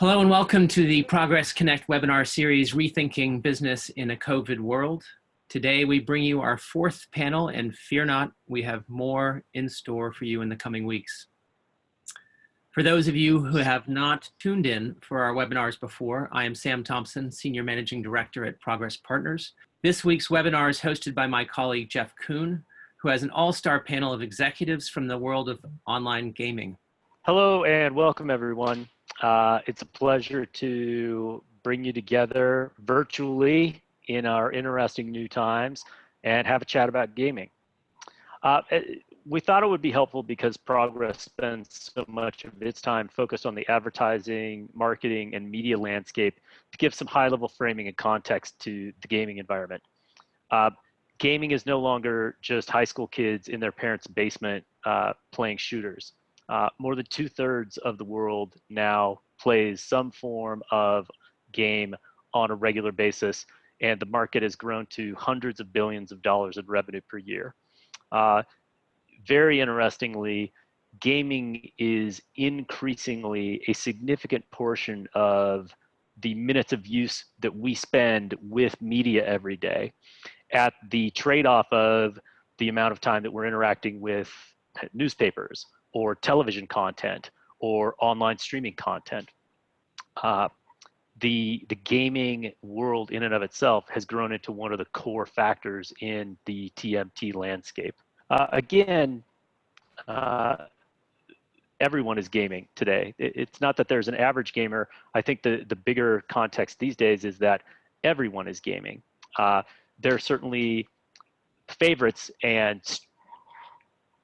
Hello and welcome to the Progress Connect webinar series, Rethinking Business in a COVID World. Today we bring you our fourth panel, and fear not, we have more in store for you in the coming weeks. For those of you who have not tuned in for our webinars before, I am Sam Thompson, Senior Managing Director at Progress Partners. This week's webinar is hosted by my colleague Jeff Kuhn, who has an all-star panel of executives from the world of online gaming. Hello and welcome everyone. It's a pleasure to bring you together virtually in our interesting new times and have a chat about gaming. We thought it would be helpful because Progress spends so much of its time focused on the advertising, marketing, and media landscape to give some high-level framing and context to the gaming environment. Gaming is no longer just high school kids in their parents' basement playing shooters. More than 2/3 of the world now plays some form of game on a regular basis, and the market has grown to hundreds of billions of dollars in revenue per year. Very interestingly, gaming is increasingly a significant portion of the minutes of use that we spend with media every day, at the trade-off of the amount of time that we're interacting with newspapers or television content or online streaming content. The gaming world in and of itself has grown into one of the core factors in the TMT landscape. Everyone is gaming today. It's not that there's an average gamer. I think the bigger context these days is that everyone is gaming. There are certainly favorites and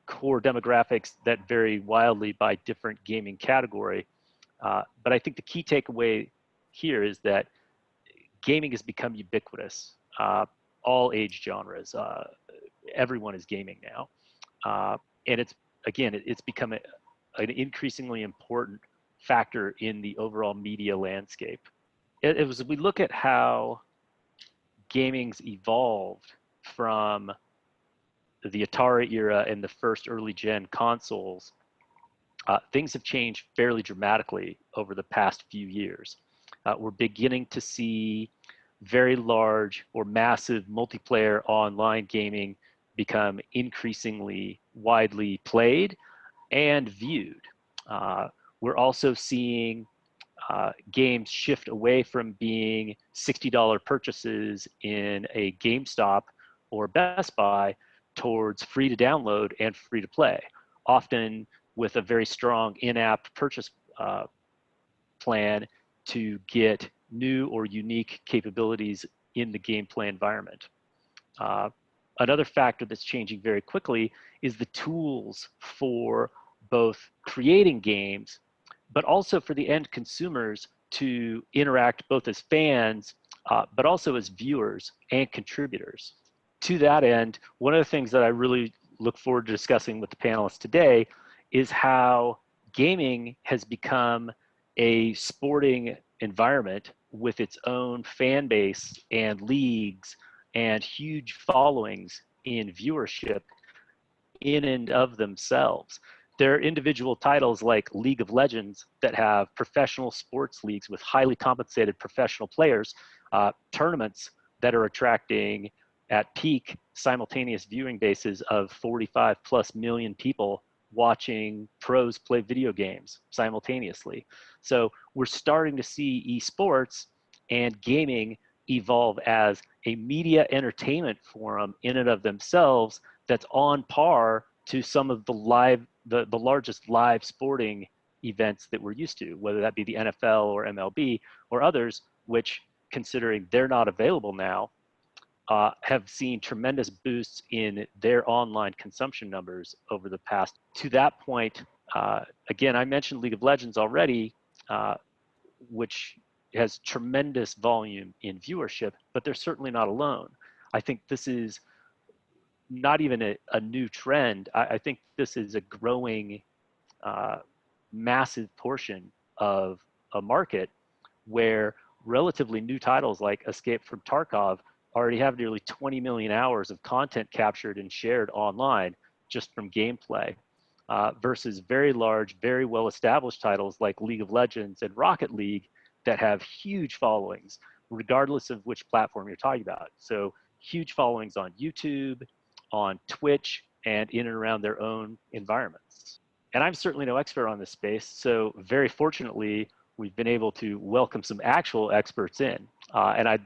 core demographics that vary wildly by different gaming category. But I think the key takeaway here is that gaming has become ubiquitous. All age genres, everyone is gaming now. And it's become an increasingly important factor in the overall media landscape. As we look at how gaming's evolved from the Atari era and the first early gen consoles, things have changed fairly dramatically over the past few years. We're beginning to see very large or massive multiplayer online gaming become increasingly widely played and viewed. We're also seeing games shift away from being $60 purchases in a GameStop or Best Buy towards free to download and free to play, often with a very strong in-app purchase plan to get new or unique capabilities in the gameplay environment. Another factor that's changing very quickly is the tools for both creating games, but also for the end consumers to interact both as fans, but also as viewers and contributors. To that end, one of the things that I really look forward to discussing with the panelists today is how gaming has become a sporting environment with its own fan base and leagues and huge followings in viewership in and of themselves. There are individual titles like League of Legends that have professional sports leagues with highly compensated professional players, tournaments that are attracting at peak simultaneous viewing bases of 45+ million people watching pros play video games simultaneously. So we're starting to see esports and gaming evolve as a media entertainment forum in and of themselves that's on par to some of the largest live sporting events that we're used to, whether that be the NFL or MLB or others, which, considering they're not available now, have seen tremendous boosts in their online consumption numbers over the past. To that point, again, I mentioned League of Legends already, which has tremendous volume in viewership, but they're certainly not alone. I think this is not even a new trend. I think this is a growing, massive portion of a market where relatively new titles like Escape from Tarkov already have nearly 20 million hours of content captured and shared online just from gameplay. versus very large, very well-established titles like League of Legends and Rocket League that have huge followings, regardless of which platform you're talking about. So huge followings on YouTube, on Twitch, and in and around their own environments. And I'm certainly no expert on this space, so very fortunately, we've been able to welcome some actual experts in. And I'd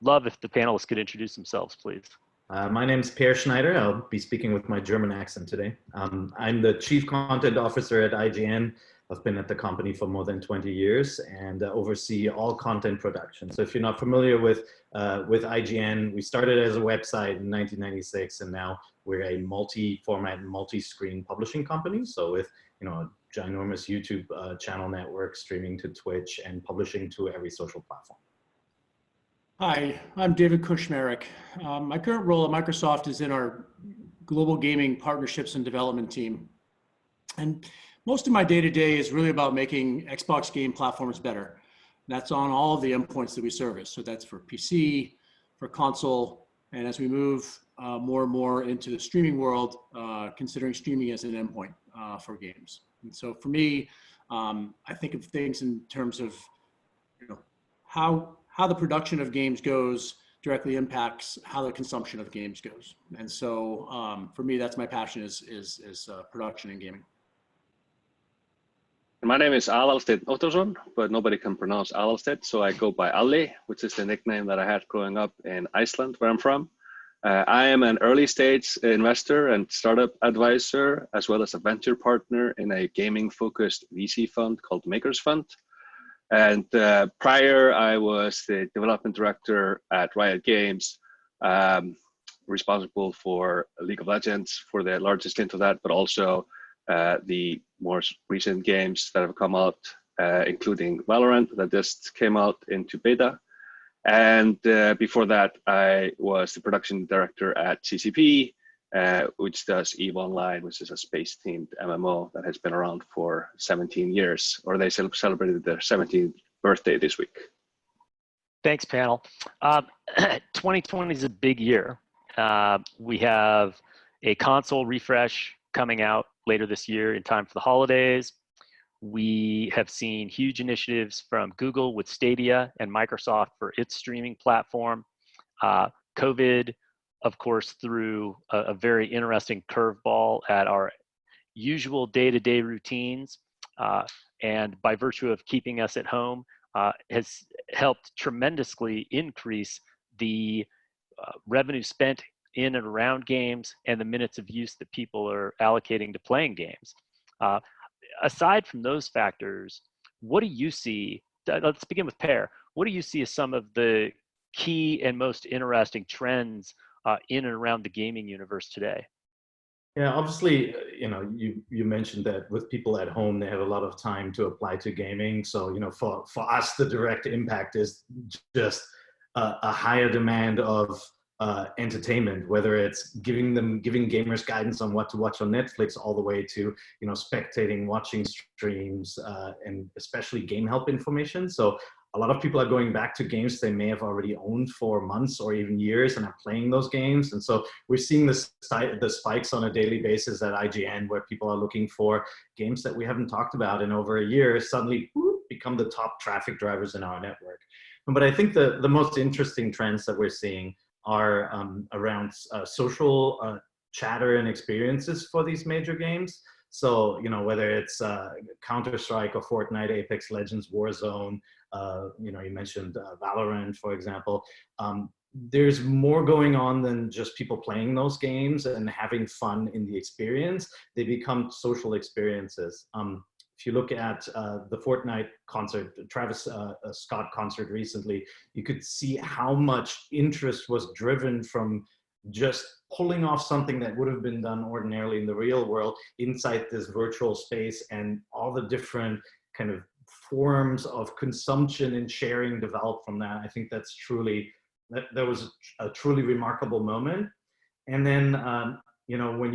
love if the panelists could introduce themselves, please. My name is Per Schneider. I'll be speaking with my German accent today. I'm the Chief Content Officer at IGN. I've been at the company for more than 20 years and oversee all content production. So if you're not familiar with IGN, we started as a website in 1996, and now we're a multi-format, multi-screen publishing company. So with a ginormous YouTube channel network, streaming to Twitch, and publishing to every social platform. Hi, I'm David Kushmarek. My current role at Microsoft is in our global gaming partnerships and development team. And most of my day-to-day is really about making Xbox game platforms better. That's on all of the endpoints that we service. So that's for PC, for console, and as we move more and more into the streaming world, considering streaming as an endpoint for games. And so for me, I think of things in terms of how the production of games goes directly impacts how the consumption of games goes. And so for me, that's my passion is production and gaming. My name is Aðalsteinn Óttarsson, but nobody can pronounce Aðalsteinn, so I go by Ali, which is the nickname that I had growing up in Iceland, where I'm from. I am an early stage investor and startup advisor, as well as a venture partner in a gaming focused VC fund called Makers Fund. And prior, I was the development director at Riot Games, responsible for League of Legends for the largest stint of that, but also the more recent games that have come out, including Valorant that just came out into beta. And before that, I was the production director at CCP, which does EVE Online, which is a space-themed MMO that has been around for 17 years, or they celebrated their 17th birthday this week. Thanks, panel. 2020 is a big year. We have a console refresh coming out later this year in time for the holidays. We have seen huge initiatives from Google with Stadia and Microsoft for its streaming platform. COVID, of course, threw a very interesting curveball at our usual day-to-day routines, and by virtue of keeping us at home, has helped tremendously increase the revenue spent in and around games and the minutes of use that people are allocating to playing games. Aside from those factors, what do you see? Let's begin with Per. What do you see as some of the key and most interesting trends in and around the gaming universe today? Yeah, obviously, you mentioned that with people at home, they have a lot of time to apply to gaming. So, for us, the direct impact is just a higher demand of entertainment, whether it's giving gamers guidance on what to watch on Netflix, all the way to spectating, watching streams, and especially game help information. So a lot of people are going back to games they may have already owned for months or even years and are playing those games. And so we're seeing the spikes on a daily basis at IGN, where people are looking for games that we haven't talked about in over a year, suddenly become the top traffic drivers in our network. But I think the most interesting trends that we're seeing are around social chatter and experiences for these major games. So, whether it's Counter-Strike or Fortnite, Apex Legends, Warzone, you mentioned Valorant, for example. There's more going on than just people playing those games and having fun in the experience. They become social experiences. If you look at the Fortnite concert, Travis Scott concert recently, you could see how much interest was driven from just pulling off something that would have been done ordinarily in the real world inside this virtual space, and all the different kind of forms of consumption and sharing developed from that. I think that's that was a truly remarkable moment. And then, when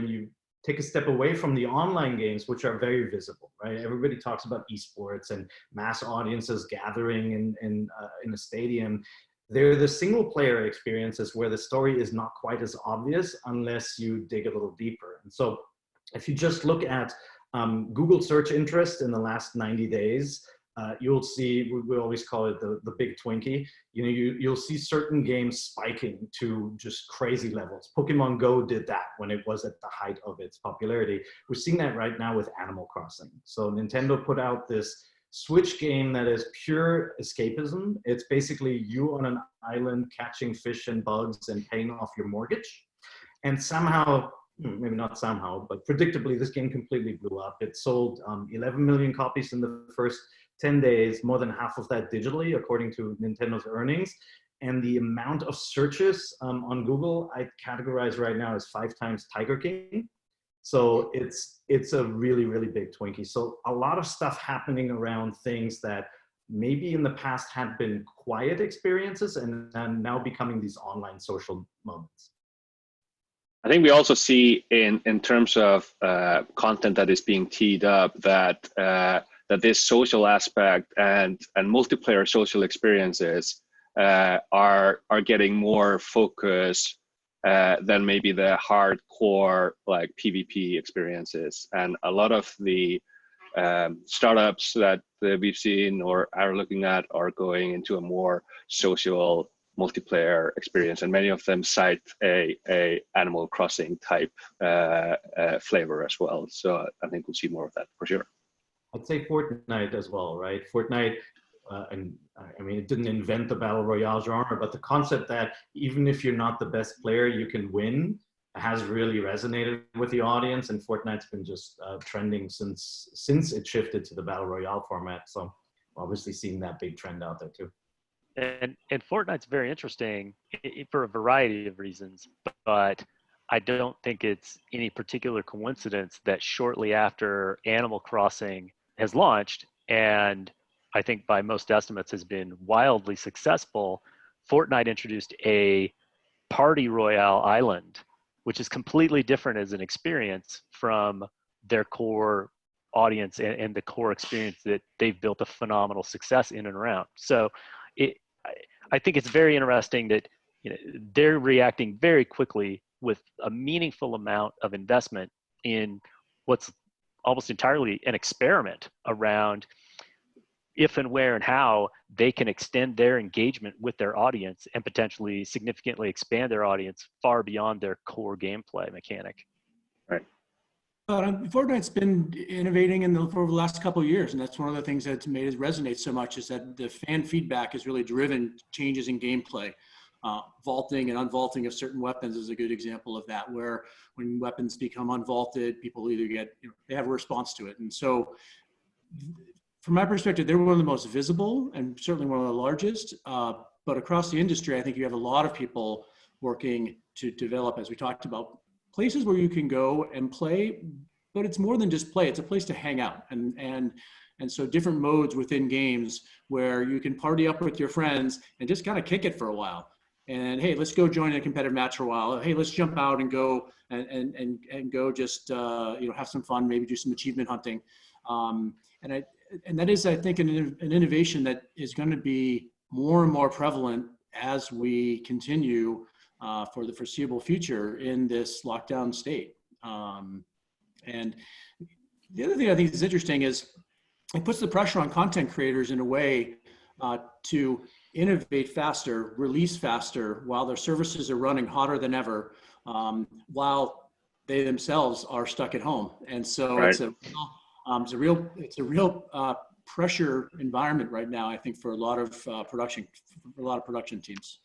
you take a step away from the online games, which are very visible, right? Everybody talks about esports and mass audiences gathering in a stadium. They're the single player experiences where the story is not quite as obvious unless you dig a little deeper. And so If you just look at Google search interest in the last 90 days, you'll see, we always call it the big Twinkie. You know, you'll see certain games spiking to just crazy levels. Pokemon Go did that when it was at the height of its popularity. We're seeing that right now with Animal Crossing. So Nintendo put out this Switch game that is pure escapism. It's basically you on an island catching fish and bugs and paying off your mortgage. And somehow, maybe not somehow, but predictably, this game completely blew up. It sold 11 million copies in the first 10 days, more than half of that digitally, according to Nintendo's earnings. And the amount of searches on Google, I categorize right now as 5 times Tiger King. So it's a really, really big Twinkie. So a lot of stuff happening around things that maybe in the past had been quiet experiences and now becoming these online social moments. I think we also see in terms of content that is being teed up that that this social aspect and multiplayer social experiences are getting more focus than maybe the hardcore like PvP experiences. And a lot of the startups that we've seen or are looking at are going into a more social multiplayer experience, and many of them cite a Animal Crossing type flavor as well. So I think we'll see more of that for sure. I'd say Fortnite as well, right? Fortnite, and I mean, it didn't invent the battle royale genre, but the concept that even if you're not the best player, you can win has really resonated with the audience. And Fortnite's been just trending since it shifted to the battle royale format. So obviously seeing that big trend out there too. And Fortnite's very interesting for a variety of reasons, but I don't think it's any particular coincidence that shortly after Animal Crossing has launched, and I think by most estimates has been wildly successful, Fortnite introduced a party royale island, which is completely different as an experience from their core audience and the core experience that they've built a phenomenal success in and around. So I think it's very interesting that they're reacting very quickly with a meaningful amount of investment in what's almost entirely an experiment around if and where and how they can extend their engagement with their audience and potentially significantly expand their audience far beyond their core gameplay mechanic. Right. Fortnite's been innovating over the last couple of years, and that's one of the things that's made it resonate so much is that the fan feedback has really driven changes in gameplay. Vaulting and unvaulting of certain weapons is a good example of that, where when weapons become unvaulted, people either they have a response to it. And so from my perspective, they're one of the most visible and certainly one of the largest, but across the industry, I think you have a lot of people working to develop, as we talked about, places where you can go and play, but it's more than just play. It's a place to hang out. And so different modes within games where you can party up with your friends and just kind of kick it for a while. And hey, let's go join a competitive match for a while. Hey, let's jump out and go and go just have some fun, maybe do some achievement hunting. And that is, I think, an innovation that is going to be more and more prevalent as we continue for the foreseeable future in this lockdown state. And the other thing I think is interesting is it puts the pressure on content creators in a way to innovate faster, release faster, while their services are running hotter than ever, while they themselves are stuck at home. And so right. It's a real pressure environment right now, I think, for a lot of production teams.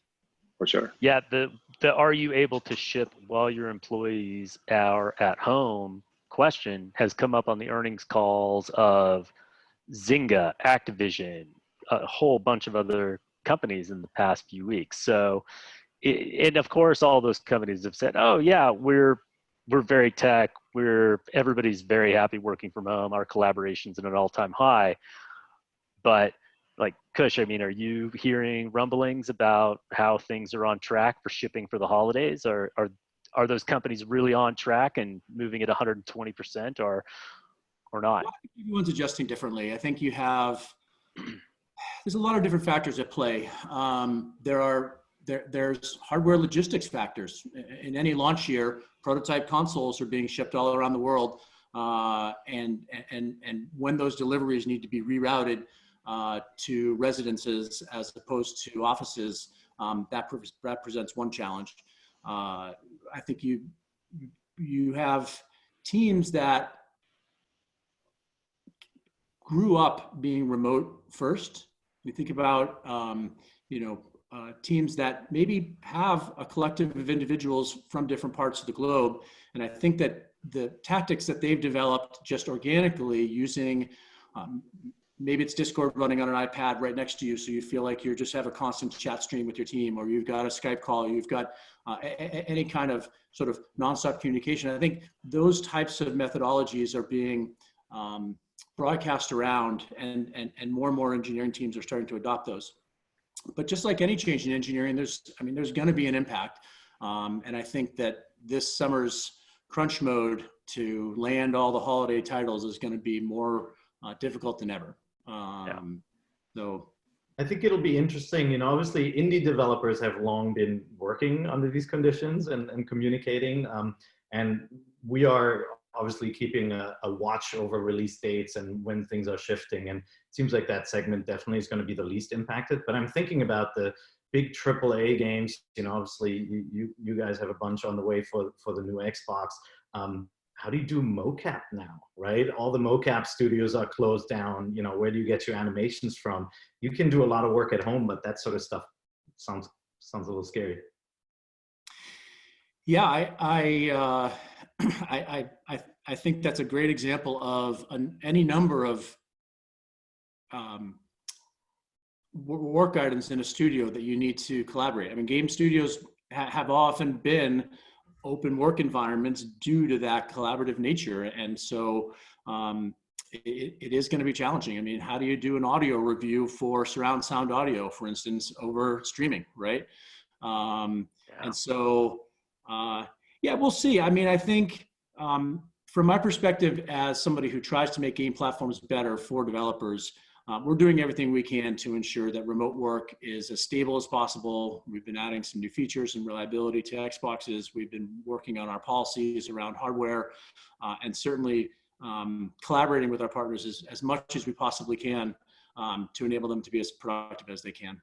For sure. Yeah, the are you able to ship while your employees are at home question has come up on the earnings calls of Zynga, Activision, a whole bunch of other companies in the past few weeks. So, and of course, all those companies have said, "Oh yeah, we're very tech. Everybody's very happy working from home. Our collaboration's at an all-time high." But like Kush, I mean, are you hearing rumblings about how things are on track for shipping for the holidays? Are those companies really on track and moving at 120% or not? Well, I think everyone's adjusting differently. I think there's a lot of different factors at play. There there's hardware logistics factors. In any launch year, prototype consoles are being shipped all around the world, and when those deliveries need to be rerouted to residences as opposed to offices, that presents one challenge. I think you have teams that grew up being remote first. We think about teams that maybe have a collective of individuals from different parts of the globe, and I think that the tactics that they've developed just organically using maybe it's Discord running on an iPad right next to you, so you feel like you just have a constant chat stream with your team, or you've got a Skype call, you've got any kind of sort of nonstop communication. I think those types of methodologies are being broadcast around, and more and more engineering teams are starting to adopt those. But just like any change in engineering, there's going to be an impact. And I think that this summer's crunch mode to land all the holiday titles is going to be more difficult than ever. So I think it'll be interesting. Obviously indie developers have long been working under these conditions and communicating. And we are obviously keeping a watch over release dates and when things are shifting. And it seems like that segment definitely is going to be the least impacted. But I'm thinking about the big AAA games. Obviously you guys have a bunch on the way for the new Xbox. How do you do mocap now, right? All the mocap studios are closed down. Where do you get your animations from? You can do a lot of work at home, but that sort of stuff sounds a little scary. Yeah, I think that's a great example of any number of work items in a studio that you need to collaborate. I mean, game studios have often been open work environments due to that collaborative nature. And so it is going to be challenging. I mean, how do you do an audio review for surround sound audio, for instance, over streaming, right? And so, yeah, we'll see. I mean, I think from my perspective as somebody who tries to make game platforms better for developers, we're doing everything we can to ensure that remote work is as stable as possible. We've been adding some new features and reliability to Xboxes. We've been working on our policies around hardware, and certainly collaborating with our partners as much as we possibly can to enable them to be as productive as they can.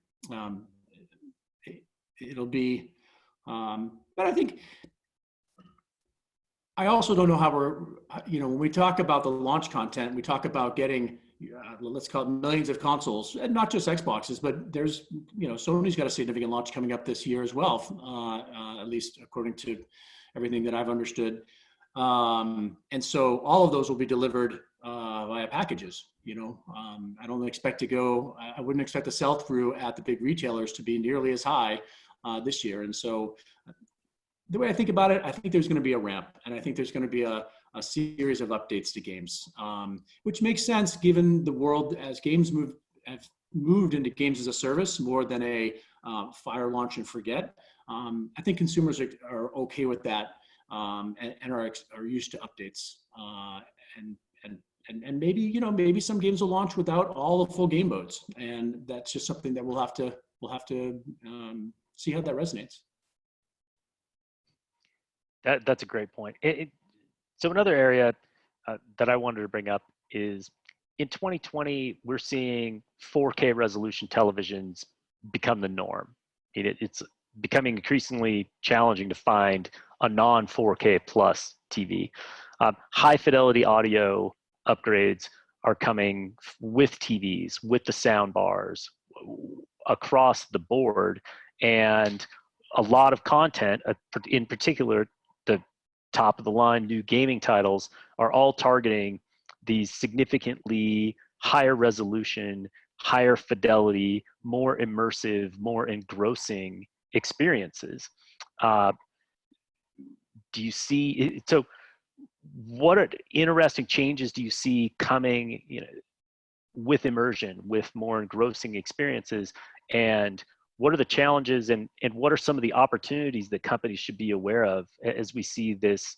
It'll be, but I think, I also don't know how when we talk about the launch content, we talk about getting, let's call it millions of consoles, and not just Xboxes, but there's, Sony's got a significant launch coming up this year as well, at least according to everything that I've understood. And so all of those will be delivered via packages. I don't expect I wouldn't expect the sell-through at the big retailers to be nearly as high this year. And so the way I think about it, I think there's going to be a ramp, and I think there's going to be a series of updates to games, which makes sense given the world as games have moved into games as a service more than a fire, launch, and forget. I think consumers are okay with that, and are used to updates. And maybe some games will launch without all the full game modes, and that's just something that we'll have to see how that resonates. That's a great point. So another area that I wanted to bring up is in 2020, we're seeing 4K resolution televisions become the norm. It's becoming increasingly challenging to find a non-4K plus TV. High fidelity audio upgrades are coming with TVs, with the sound bars across the board, and a lot of content, in particular, the top of the line new gaming titles, are all targeting these significantly higher resolution, higher fidelity, more immersive, more engrossing experiences. Do you see, so what interesting changes do you see coming, with immersion, with more engrossing experiences, and what are the challenges and what are some of the opportunities that companies should be aware of as we see this,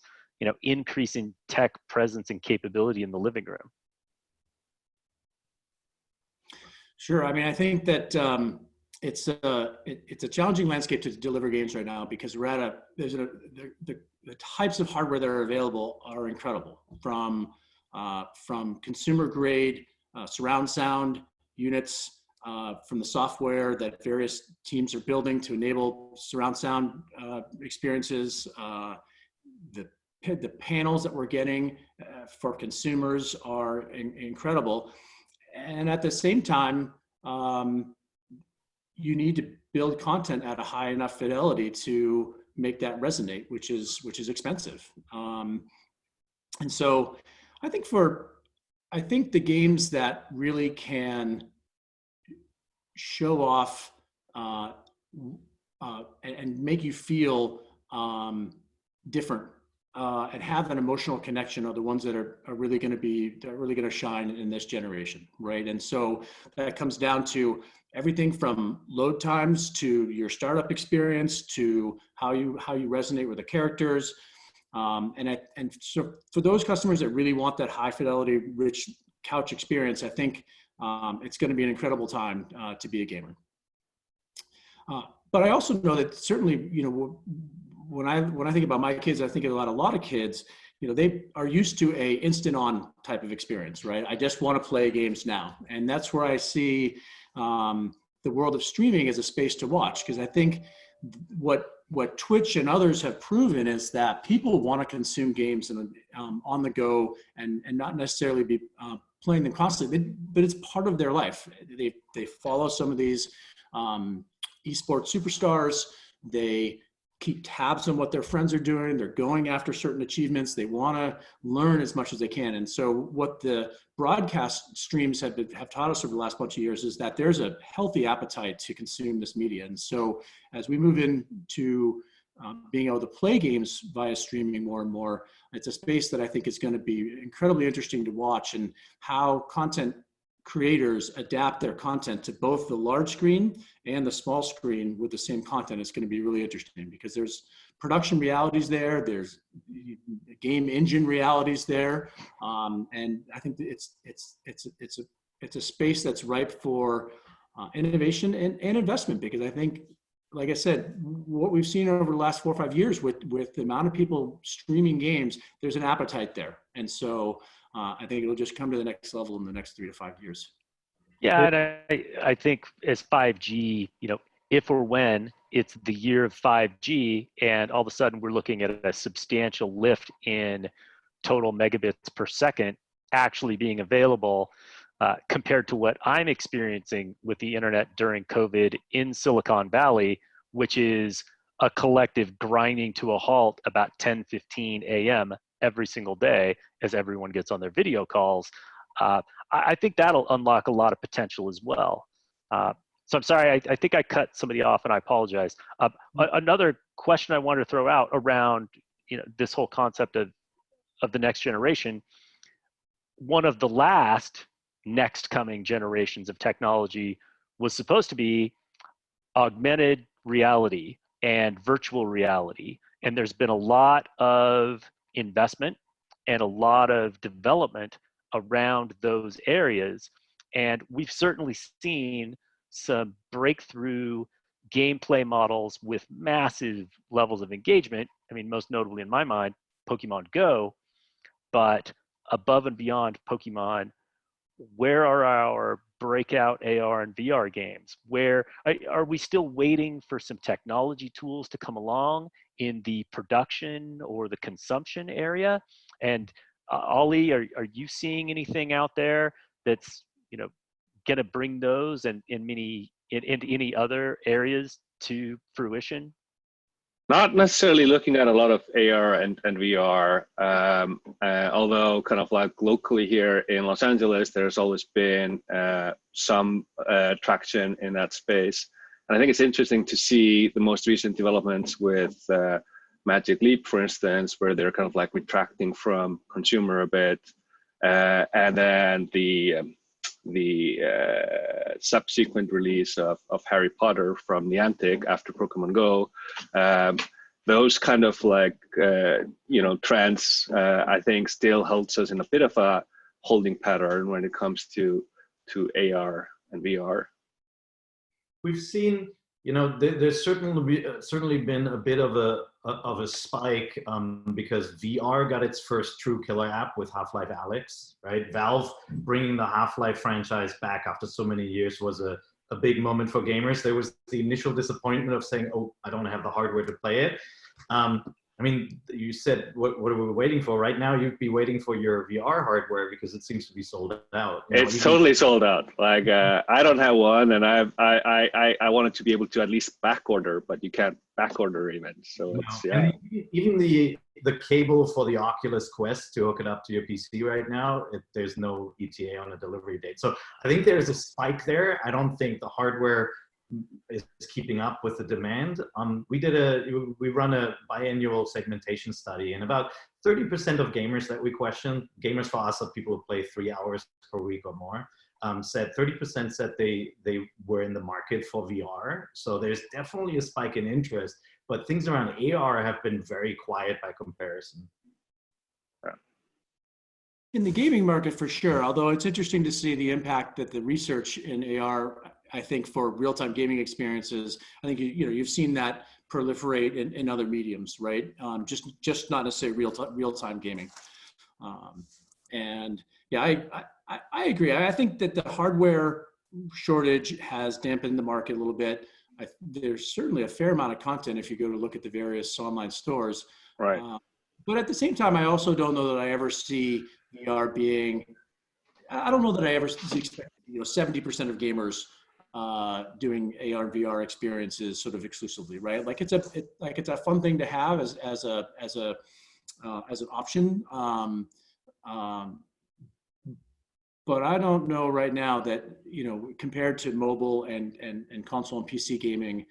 increase in tech presence and capability in the living room? Sure. I mean, I think that it's a challenging landscape to deliver games right now because we're at the types of hardware that are available are incredible, from consumer grade surround sound units, from the software that various teams are building to enable surround sound experiences, the panels that we're getting for consumers are incredible, and at the same time, you need to build content at a high enough fidelity to make that resonate, which is expensive. And so I think the games that really can show off and make you feel different and have an emotional connection are the ones that are really going to shine in this generation, right? And so that comes down to everything from load times to your startup experience to how you resonate with the characters. And so for those customers that really want that high fidelity, rich couch experience, I think it's going to be an incredible time to be a gamer. But I also know that certainly, when I think about my kids, I think about a lot of kids, they are used to a instant on type of experience, right? I just want to play games now. And that's where I see the world of streaming as a space to watch, because I think what Twitch and others have proven is that people want to consume games and on the go and not necessarily be playing them constantly, but it's part of their life. They follow some of these esports superstars. They keep tabs on what their friends are doing. They're going after certain achievements. They want to learn as much as they can. And so what the broadcast streams have taught us over the last bunch of years is that there's a healthy appetite to consume this media. And so as we move into being able to play games via streaming more and more, it's a space that I think is going to be incredibly interesting to watch, and how content creators adapt their content to both the large screen and the small screen with the same content is going to be really interesting, because there's production realities there, there's game engine realities there, and I think it's a space that's ripe for innovation and investment, because I think, like I said, what we've seen over the last 4 or 5 years with the amount of people streaming games, there's an appetite there, and so I think it'll just come to the next level in the next 3 to 5 years. Yeah, and I think as 5G, if or when it's the year of 5G, and all of a sudden we're looking at a substantial lift in total megabits per second actually being available, compared to what I'm experiencing with the internet during COVID in Silicon Valley, which is a collective grinding to a halt about 10:15 a.m. every single day as everyone gets on their video calls. I think that'll unlock a lot of potential as well. So I'm sorry, I think I cut somebody off, and I apologize. Another question I wanted to throw out around this whole concept of the next generation. One of the last next coming generations of technology was supposed to be augmented reality and virtual reality. And there's been a lot of investment and a lot of development around those areas. And we've certainly seen some breakthrough gameplay models with massive levels of engagement. I mean, most notably in my mind, Pokemon Go. But above and beyond Pokemon, where are our breakout AR and VR games? Where are we still waiting for some technology tools to come along in the production or the consumption area? And Ollie, are you seeing anything out there that's going to bring those and into any other areas to fruition? Not necessarily looking at a lot of AR and VR, although kind of like locally here in Los Angeles, there's always been some traction in that space. And I think it's interesting to see the most recent developments with Magic Leap, for instance, where they're kind of like retracting from consumer a bit. And then the subsequent release of Harry Potter from Niantic after Pokemon Go, those kind of like trends, I think still holds us in a bit of a holding pattern when it comes to AR and VR. we've seen, there's certainly been a bit of a spike because VR got its first true killer app with Half-Life Alyx, right? Valve bringing the Half-Life franchise back after so many years was a big moment for gamers. There was the initial disappointment of saying, oh, I don't have the hardware to play it. I mean, you said, what are we waiting for? Right now, you'd be waiting for your VR hardware because it seems to be sold out. It's totally sold out. Like I don't have one, and I wanted to be able to at least back order, but you can't back order even. So it's And even the cable for the Oculus Quest to hook it up to your PC right now, there's no ETA on a delivery date. So I think there's a spike there. I don't think the hardware is keeping up with the demand. We run a biannual segmentation study, and about 30% of gamers that we questioned, gamers for us are people who play 3 hours per week or more, said 30% said they were in the market for VR. So there's definitely a spike in interest, but things around AR have been very quiet by comparison. In the gaming market, for sure, although it's interesting to see the impact that the research in AR, I think, for real-time gaming experiences, I think you've seen that proliferate in other mediums, right? Just not necessarily real-time gaming. And yeah, I agree. I think that the hardware shortage has dampened the market a little bit. There's certainly a fair amount of content if you go to look at the various online stores. right. But at the same time, I also don't know that I ever see VR being. I don't know that I ever expect 70% of gamers doing AR and VR experiences sort of exclusively, right? Like it's a fun thing to have as an option. But I don't know right now that, compared to mobile and console and PC gaming,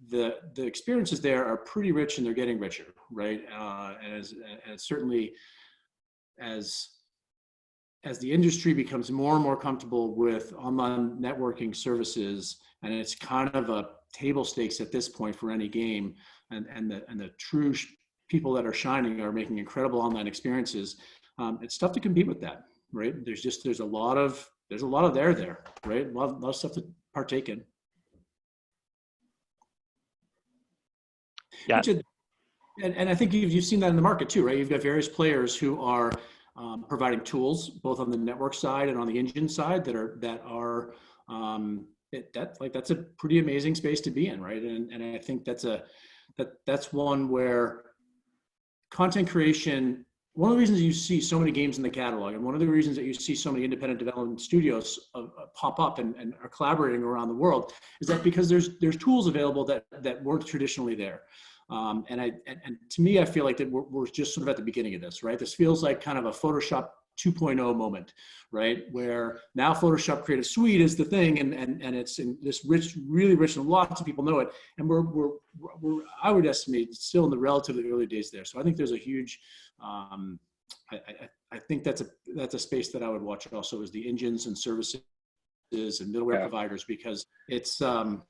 the experiences there are pretty rich and they're getting richer, right? And certainly as the industry becomes more and more comfortable with online networking services, and it's kind of a table stakes at this point for any game, and the true people that are shining are making incredible online experiences. It's tough to compete with that, right? There's a lot of there, right? A lot of stuff to partake in. Yeah. And I think you've seen that in the market too, right? You've got various players who are providing tools both on the network side and on the engine side that's a pretty amazing space to be in, right? And I think that's one where content creation. One of the reasons you see so many games in the catalog, and one of the reasons that you see so many independent development studios pop up and are collaborating around the world, is that because there's tools available that weren't traditionally there. And to me, I feel like that we're just sort of at the beginning of this, right? This feels like kind of a Photoshop 2.0 moment, right? Where now Photoshop Creative Suite is the thing, and it's in this really rich, and lots of people know it. And we're I would estimate still in the relatively early days there. So I think there's a huge, I think that's a space that I would watch also, is the engines and services and middleware providers, because it's and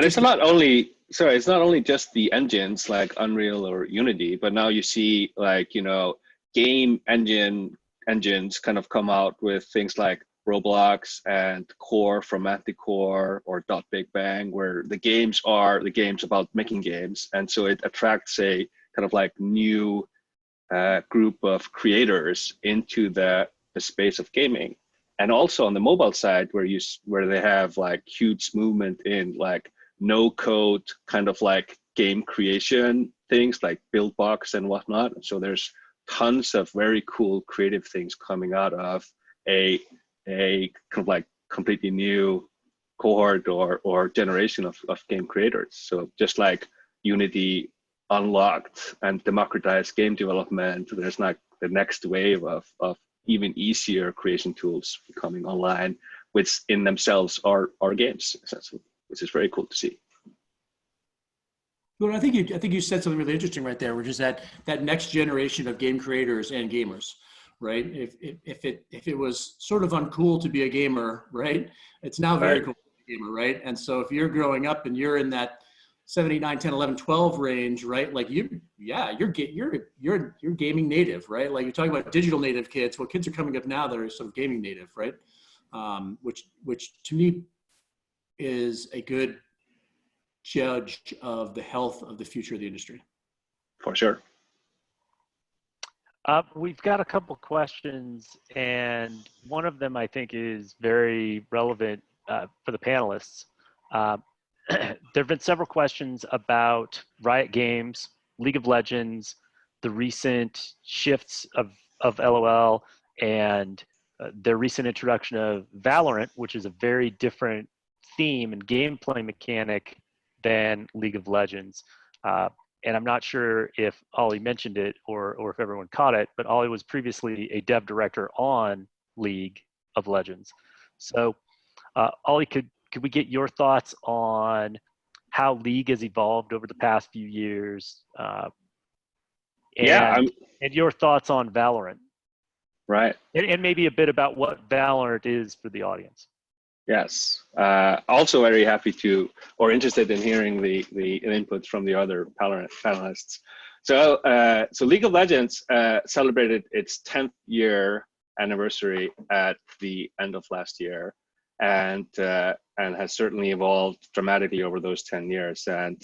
it's not only just the engines like Unreal or Unity, but now you see game engines kind of come out with things like Roblox and Core from Manticore or Big Bang, where the games are the games about making games, and so it attracts a kind of like new group of creators into the space of gaming. And also on the mobile side, where they have like huge movement in like no code kind of like game creation things like Buildbox and whatnot. So there's tons of very cool creative things coming out of a kind of like completely new cohort or generation of game creators. So just like Unity unlocked and democratized game development, there's like the next wave of even easier creation tools coming online, which in themselves are games, essentially, which is very cool to see. Well, I think you said something really interesting right there, which is that next generation of game creators and gamers, right? If it was sort of uncool to be a gamer, right? It's now very cool to be a gamer, right? And so if you're growing up and you're in that 7, 8, 9, 10, 11, 12 range, right? Like you're gaming native, right? Like you're talking about digital native kids. Well, kids are coming up now that are sort of gaming native, right? Which to me is a good judge of the health of the future of the industry. For sure. We've got a couple questions, and one of them I think is very relevant for the panelists. There have been several questions about Riot Games, League of Legends, the recent shifts of LOL, and their recent introduction of Valorant, which is a very different theme and gameplay mechanic than League of Legends. And I'm not sure if Ollie mentioned it or if everyone caught it, but Ollie was previously a dev director on League of Legends. So Ollie, could we get your thoughts on how League has evolved over the past few years? And your thoughts on Valorant. Right. And maybe a bit about what Valorant is for the audience. Yes. Also very happy to, or interested in hearing the inputs from the other panelists. So League of Legends celebrated its 10th year anniversary at the end of last year, and has certainly evolved dramatically over those 10 years. And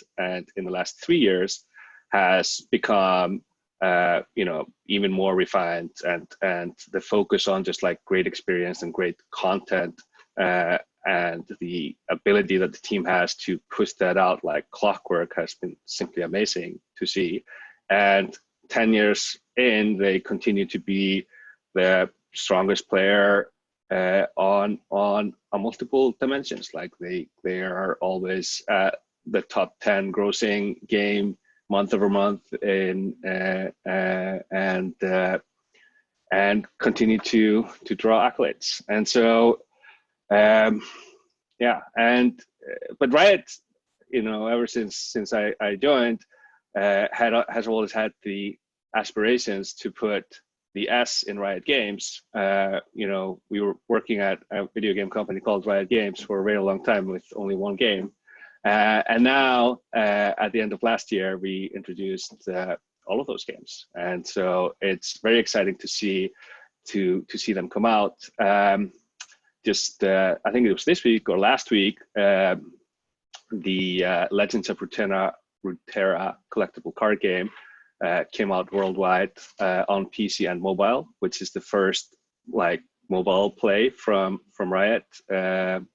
in the last 3 years has become even more refined, and the focus on just like great experience and great content, and the ability that the team has to push that out like clockwork has been simply amazing to see. And 10 years in, they continue to be the strongest player on multiple dimensions. Like they are always the top 10 grossing game month over month, and continue to draw accolades. And so but Riot, ever since I joined, has always had the aspirations to put the S in Riot Games. We were working at a video game company called Riot Games for a very long time with only one game. And now, at the end of last year, we introduced all of those games, and so it's very exciting to see them come out. I think it was this week or last week, the Legends of Runeterra collectible card game came out worldwide on PC and mobile, which is the first like mobile play from Riot for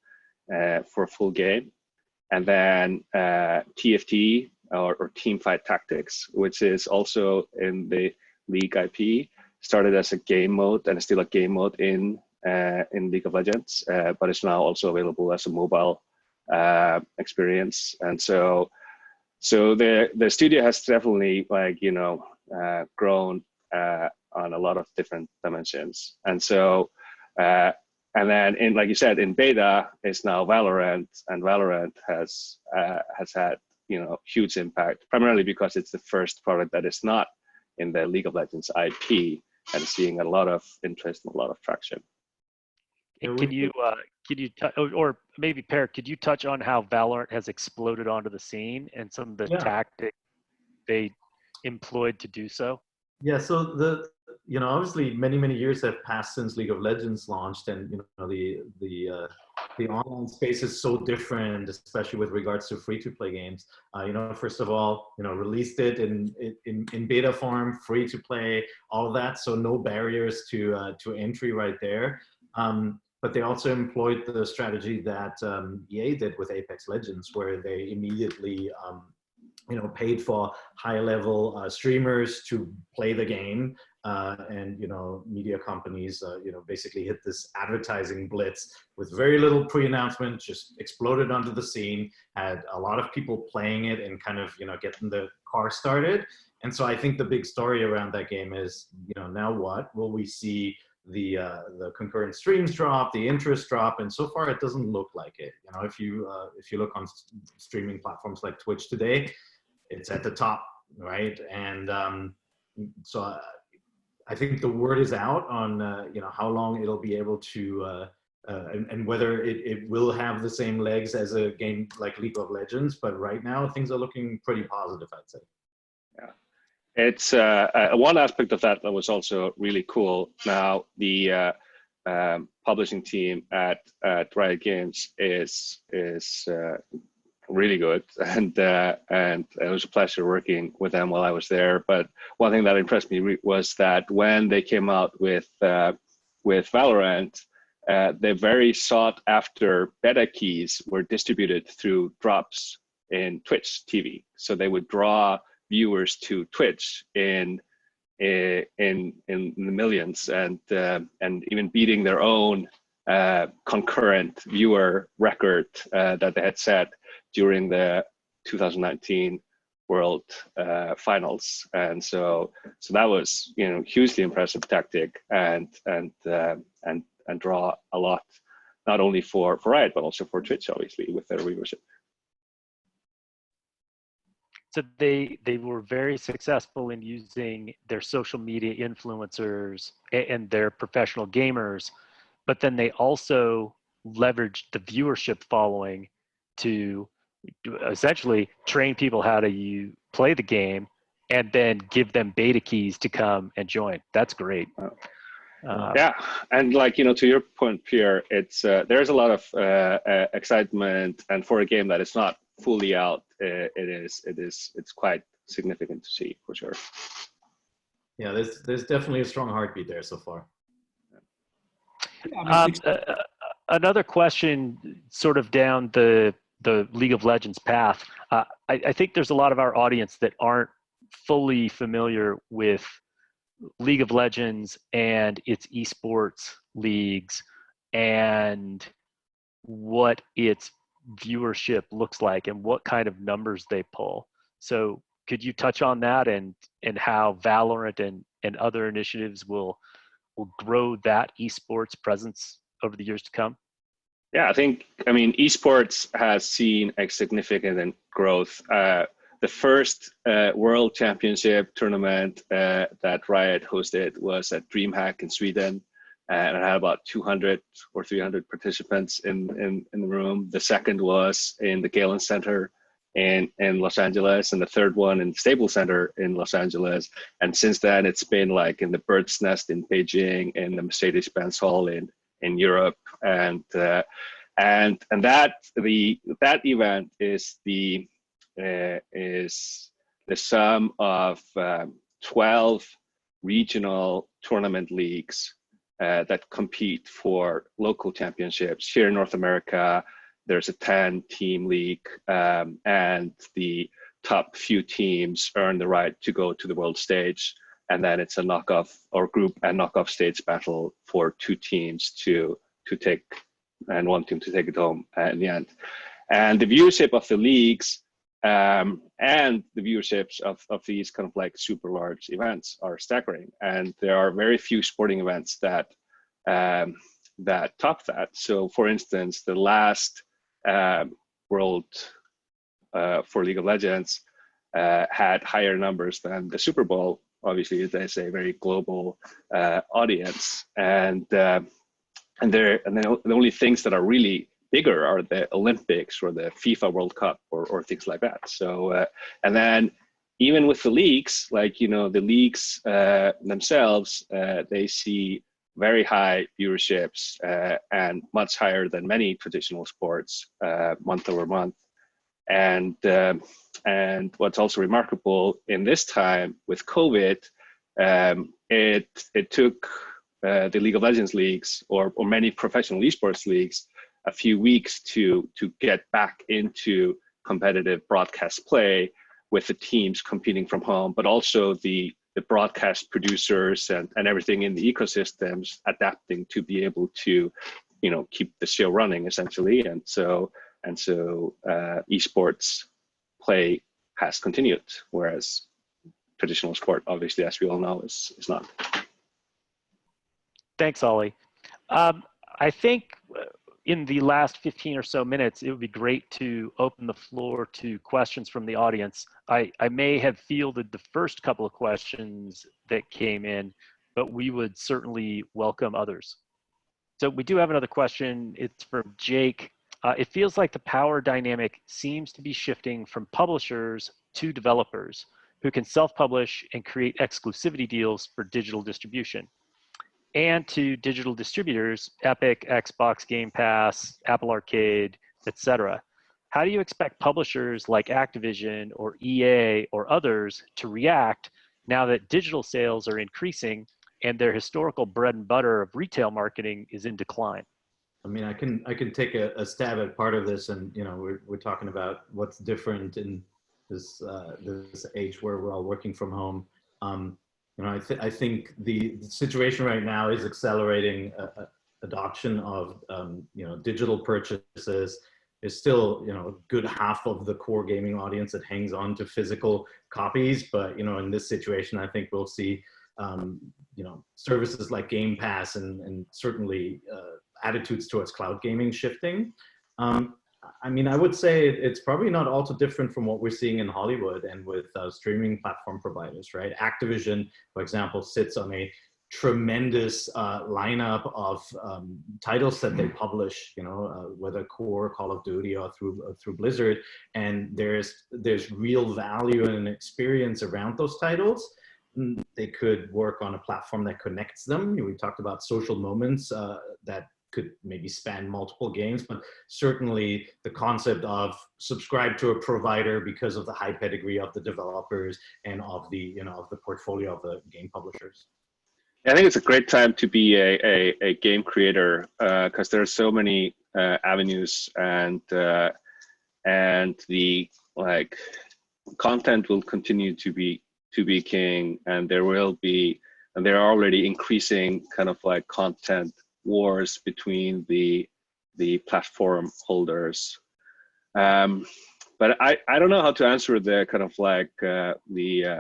a full game. And then TFT or Teamfight Tactics, which is also in the League IP, started as a game mode and is still a game mode in League of Legends, but it's now also available as a mobile experience. And so the studio has definitely grown on a lot of different dimensions. And so and then, like you said, in beta is now Valorant, and Valorant has had huge impact, primarily because it's the first product that is not in the League of Legends IP, and seeing a lot of interest and a lot of traction. Can you or maybe Per, could you touch on how Valorant has exploded onto the scene and some of the tactics they employed to do so? Yeah, so obviously many years have passed since League of Legends launched, and the online space is so different, especially with regards to free-to-play games. First of all, released it in beta form, free to play, all of that, so no barriers to entry right there. But they also employed the strategy that EA did with Apex Legends, where they immediately paid for high-level streamers to play the game, and media companies basically hit this advertising blitz with very little pre-announcement, just exploded onto the scene, had a lot of people playing it and kind of getting the car started. And so I think the big story around that game is now what will we see the concurrent streams drop, the interest drop, and so far it doesn't look like it. If you look on streaming platforms like Twitch today, it's at the top, right? And so I think the word is out on how long it'll be able to and whether it will have the same legs as a game like League of Legends. But right now things are looking pretty positive, I'd say. Yeah. It's one aspect of that was also really cool. Now the publishing team at Riot Games is really good, and it was a pleasure working with them while I was there. But one thing that impressed me was that when they came out with Valorant, the very sought after beta keys were distributed through drops in Twitch TV. So they would draw viewers to Twitch in the millions, and even beating their own concurrent viewer record that they had set during the 2019 World Finals. And so that was, hugely impressive tactic, and draw a lot, not only for Riot but also for Twitch, obviously, with their viewership. So they were very successful in using their social media influencers and their professional gamers, but then they also leveraged the viewership following to essentially train people how to play the game and then give them beta keys to come and join. That's great. Yeah, and to your point, Pierre, it's there's a lot of excitement, and for a game that is not fully out, it's quite significant to see, for sure. Yeah, there's definitely a strong heartbeat there so far. Another question, sort of down the League of Legends path. I think there's a lot of our audience that aren't fully familiar with League of Legends and its esports leagues and what its viewership looks like and what kind of numbers they pull. So could you touch on that and how Valorant and other initiatives will grow that esports presence over the years to come? Yeah, I mean, esports has seen a significant growth. The first World Championship tournament that Riot hosted was at DreamHack in Sweden, and it had about 200 or 300 participants in the room. The second was in the Galen Center in Los Angeles, and the third one in the Staples Center in Los Angeles. And since then, it's been like in the Bird's Nest in Beijing, in the Mercedes-Benz Hall in Europe, and that event is the sum of 12 regional tournament leagues that compete for local championships. Here in North America, there's a 10-team league, and the top few teams earn the right to go to the world stage. And then it's a knockoff or group and knockoff stage battle for two teams to take, and one team to take it home in the end. And the viewership of the leagues and the viewerships of these kind of like super large events are staggering. And there are very few sporting events that top that. So for instance, the last World for League of Legends had higher numbers than the Super Bowl. Obviously, there's a very global audience, and then the only things that are really bigger are the Olympics or the FIFA World Cup or things like that. So and then even with the leagues, like the leagues themselves, they see very high viewerships and much higher than many traditional sports month over month. And what's also remarkable in this time with COVID, it took the League of Legends leagues or many professional esports leagues a few weeks to get back into competitive broadcast play with the teams competing from home, but also the broadcast producers and everything in the ecosystems adapting to be able to keep the show running essentially. And so esports play has continued, whereas traditional sport, obviously, as we all know, is not. Thanks, Ollie. I think in the last 15 or so minutes, it would be great to open the floor to questions from the audience. I may have fielded the first couple of questions that came in, but we would certainly welcome others. So we do have another question. It's from Jake. It feels like the power dynamic seems to be shifting from publishers to developers who can self-publish and create exclusivity deals for digital distribution. and to digital distributors, Epic, Xbox Game Pass, Apple Arcade, etc. How do you expect publishers like Activision or EA or others to react now that digital sales are increasing and their historical bread and butter of retail marketing is in decline? I mean, I can take a stab at part of this, and we're talking about what's different in this age where we're all working from home. I think the situation right now is accelerating adoption of digital purchases. There's still a good half of the core gaming audience that hangs on to physical copies, but in this situation, I think we'll see services like Game Pass and certainly attitudes towards cloud gaming shifting. I mean, I would say it's probably not all too different from what we're seeing in Hollywood and with streaming platform providers, right? Activision, for example, sits on a tremendous lineup of titles that they publish, whether core Call of Duty or through Blizzard, and there's real value and experience around those titles. They could work on a platform that connects them. We talked about social moments that could maybe span multiple games, but certainly the concept of subscribe to a provider because of the high pedigree of the developers and of the of the portfolio of the game publishers. I think it's a great time to be a game creator because there are so many avenues, and the content will continue to be king, and there are already increasing kind of like content wars between the platform holders. But I don't know how to answer the kind of like the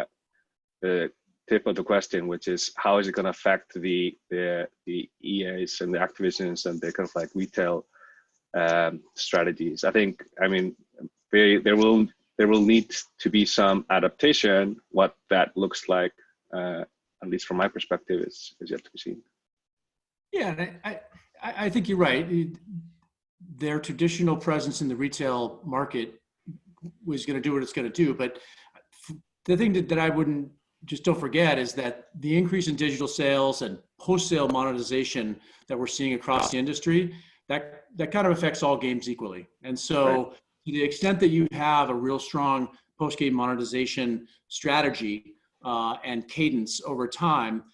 tip of the question, which is how is it going to affect the EAs and the Activisions and the kind of like retail strategies. I mean there will need to be some adaptation. What that looks like, at least from my perspective, is yet to be seen. Yeah, I think you're right. Their traditional presence in the retail market was going to do what it's going to do. But the thing that I wouldn't don't forget is that the increase in digital sales and post-sale monetization that we're seeing across the industry, that kind of affects all games equally. And so to the extent that you have a real strong post-game monetization strategy and cadence over time,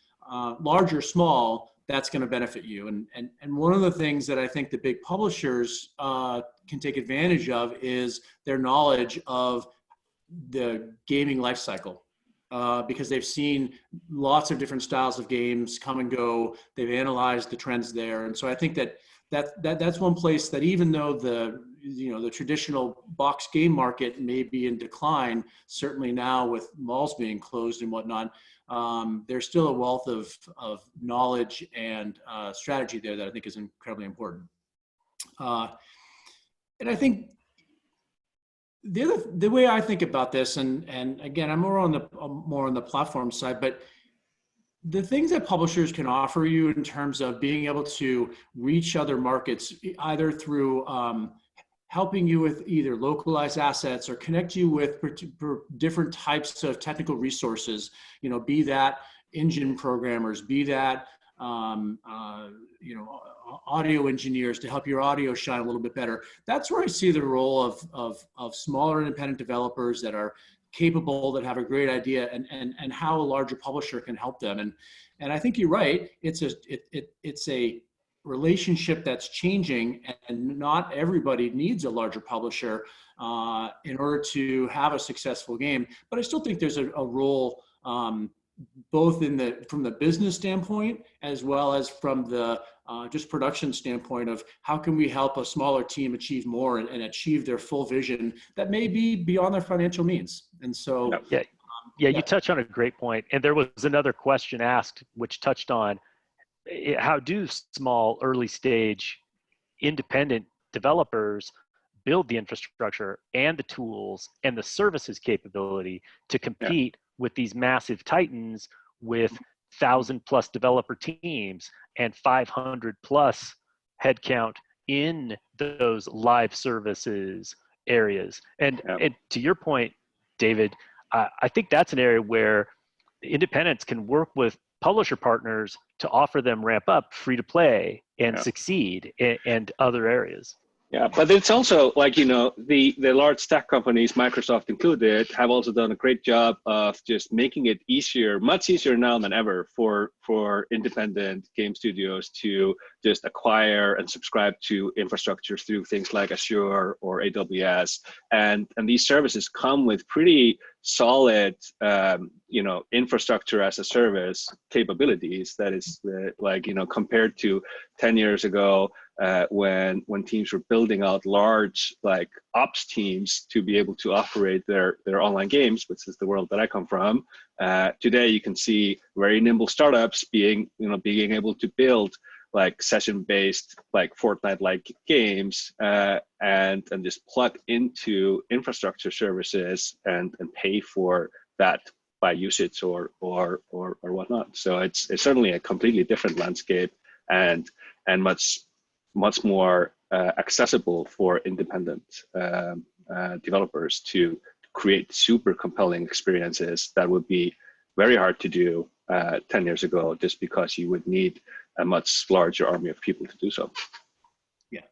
large or small, that's going to benefit you. And one of the things that I think the big publishers can take advantage of is their knowledge of the gaming life cycle, because they've seen lots of different styles of games come and go. They've analyzed the trends there. And so I think that's one place that even though the traditional box game market may be in decline, certainly now with malls being closed and whatnot, there's still a wealth of knowledge and strategy there that I think is incredibly important. And I think the way I think about this, and again, I'm more on the platform side, but the things that publishers can offer you in terms of being able to reach other markets, either through helping you with either localized assets or connect you with different types of technical resources, be that engine programmers, be that audio engineers to help your audio shine a little bit better. That's where I see the role of smaller independent developers that are capable, that have a great idea, and how a larger publisher can help them. And I think you're right. It's a relationship that's changing, and not everybody needs a larger publisher in order to have a successful game. But I still think there's a role both from the business standpoint as well as from the just production standpoint of how can we help a smaller team achieve more and achieve their full vision that may be beyond their financial means. And so you touch on a great point. And there was another question asked which touched on how do small early stage independent developers build the infrastructure and the tools and the services capability to compete with these massive titans with 1,000+ developer teams and 500+ headcount in those live services areas. And to your point, David, I think that's an area where independents can work with publisher partners to offer them ramp up, free to play, and Yeah. succeed, and other areas. Yeah, but it's also like, the large tech companies, Microsoft included, have also done a great job of just making it easier, much easier now than ever for independent game studios to just acquire and subscribe to infrastructure through things like Azure or AWS. And these services come with pretty solid, infrastructure as a service capabilities that is compared to 10 years ago, when teams were building out large like ops teams to be able to operate their online games, which is the world that I come from. Today, you can see very nimble startups being able to build like session-based, like Fortnite-like games, and just plug into infrastructure services and pay for that by usage or whatnot. So it's certainly a completely different landscape and much more accessible for independent developers to create super compelling experiences that would be very hard to do 10 years ago, just because you would need a much larger army of people to do so.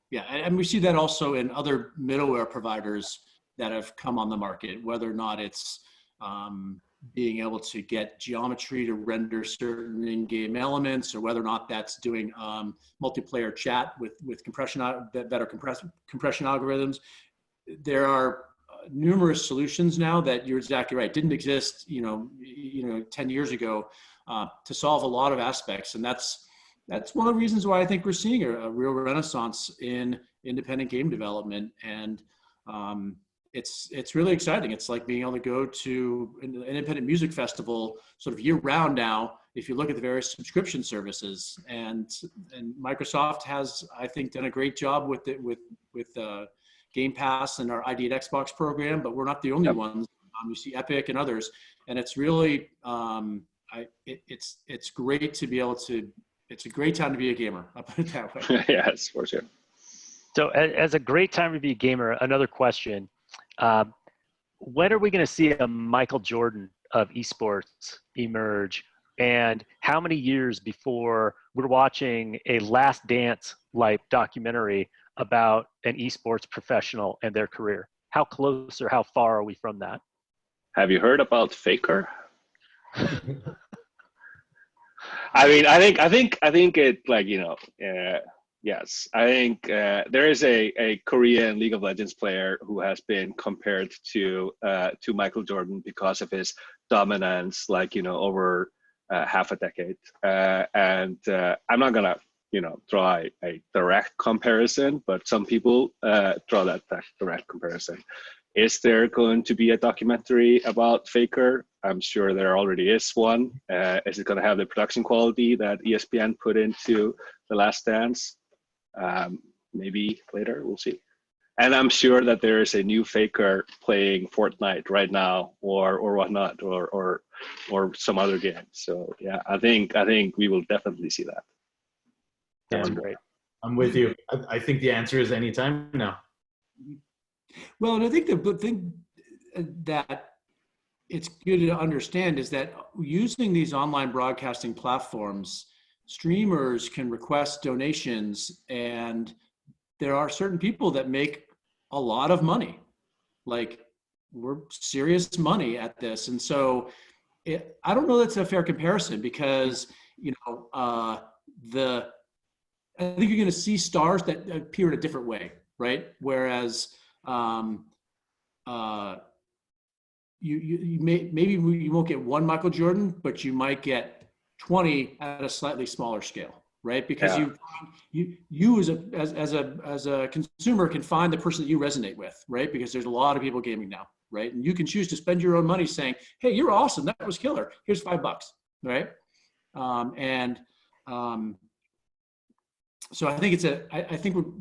Yeah, and we see that also in other middleware providers that have come on the market, whether or not it's being able to get geometry to render certain in-game elements, or whether or not that's doing multiplayer chat with compression, better compression algorithms. There are numerous solutions now that you're exactly right, didn't exist 10 years ago, to solve a lot of aspects. And that's one of the reasons why I think we're seeing a real renaissance in independent game development. And it's really exciting. It's like being able to go to an independent music festival sort of year round now, if you look at the various subscription services. And Microsoft has, I think, done a great job with Game Pass and our ID at Xbox program, but we're not the only ones. You see Epic and others, and it's really it's great to be able to. It's a great time to be a gamer. I'll put it that way. Yes, for sure. So, as a great time to be a gamer, another question: when are we going to see a Michael Jordan of esports emerge? And how many years before we're watching a Last Dance-like documentary about an esports professional and their career? How close or how far are we from that? Have you heard about Faker? I mean, I think it yes. I think there is a Korean League of Legends player who has been compared to Michael Jordan because of his dominance, over half a decade. And I'm not gonna draw a direct comparison, but some people draw that direct comparison. Is there going to be a documentary about Faker? I'm sure there already is one. Is it going to have the production quality that ESPN put into The Last Dance? Maybe later, we'll see. And I'm sure that there is a new Faker playing Fortnite right now, or whatnot, or some other game. So yeah, I think we will definitely see that. That's great. I'm with you. I think the answer is anytime now. Well, and I think the thing that it's good to understand is that using these online broadcasting platforms, streamers can request donations, and there are certain people that make a lot of money. Like, we're serious money at this. And so I don't know that's a fair comparison, because, I think you're going to see stars that appear in a different way, right? Whereas maybe you won't get one Michael Jordan, but you might get 20 at a slightly smaller scale, right? Because you as a consumer can find the person that you resonate with, right? Because there's a lot of people gaming now, right? And you can choose to spend your own money saying, "Hey, you're awesome. That was killer. Here's $5," right? So I think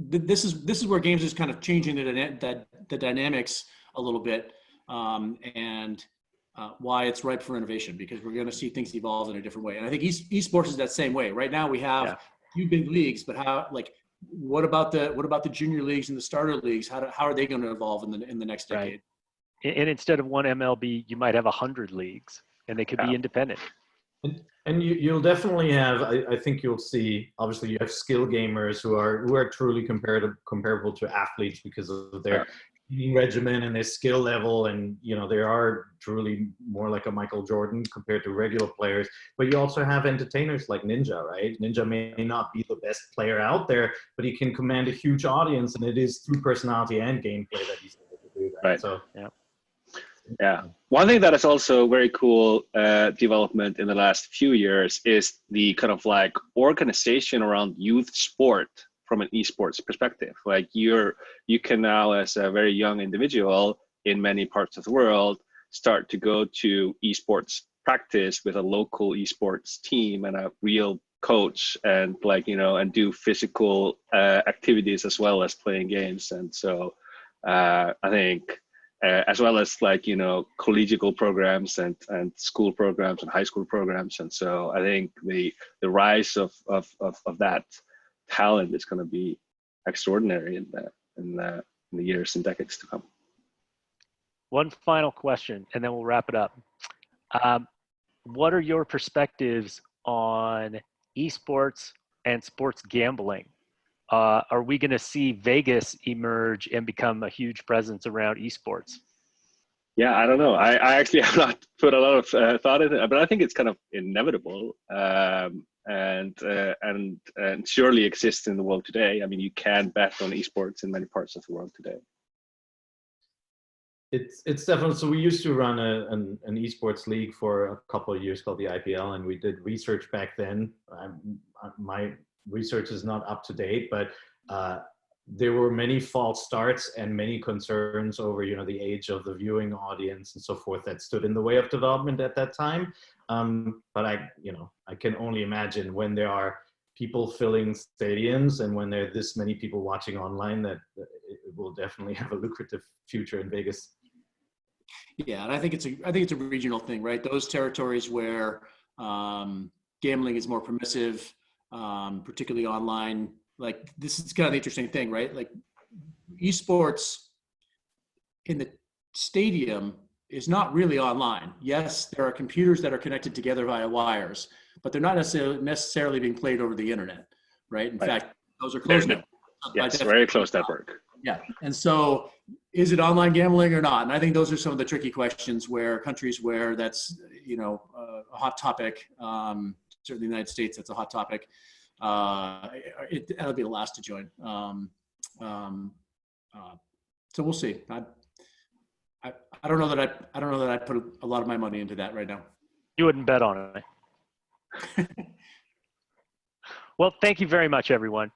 this is where games is kind of changing the dynamics a little bit, and why it's ripe for innovation, because we're going to see things evolve in a different way. And I think esports is that same way. Right now we have a few big leagues, but what about the junior leagues and the starter leagues? How are they going to evolve in the next decade? Right. And instead of one MLB, you might have 100 leagues, and they could be independent. And you'll definitely have, I think you'll see, obviously you have skill gamers who are truly comparable to athletes because of their training regimen and their skill level. And, they are truly more like a Michael Jordan compared to regular players. But you also have entertainers like Ninja, right? Ninja may not be the best player out there, but he can command a huge audience, and it is through personality and gameplay that he's able to do that. Right. So, yeah. One thing that is also very cool development in the last few years is the kind of like organization around youth sport from an esports perspective. Like you can now, as a very young individual in many parts of the world, start to go to esports practice with a local esports team and a real coach, and and do physical activities as well as playing games. And so I think as well as collegial programs and school programs and high school programs. And so I think the rise of that talent is going to be extraordinary in the years and decades to come. One final question, and then we'll wrap it up. What are your perspectives on esports and sports gambling? Are we going to see Vegas emerge and become a huge presence around esports? Yeah, I don't know. I actually have not put a lot of thought into it, but I think it's kind of inevitable and surely exists in the world today. I mean, you can bet on esports in many parts of the world today. It's definitely, so we used to run an esports league for a couple of years called the IPL, and we did research back then. My research is not up to date, but there were many false starts and many concerns over the age of the viewing audience and so forth that stood in the way of development at that time. But I can only imagine when there are people filling stadiums and when there are this many people watching online, that it will definitely have a lucrative future in Vegas. Yeah, and I think it's a regional thing, right? Those territories where gambling is more permissive, particularly online. Like, this is kind of the interesting thing, right? Like, esports in the stadium is not really online. Yes, there are computers that are connected together via wires, but they're not necessarily being played over the internet, right? In fact, those are closed networks. Yes, very close network. Yeah, and so is it online gambling or not? And I think those are some of the tricky questions where countries where that's a hot topic, certainly the United States, that's a hot topic. That'll be the last to join. So we'll see. I don't know that I'd put a lot of my money into that right now. You wouldn't bet on it. Well, thank you very much, everyone.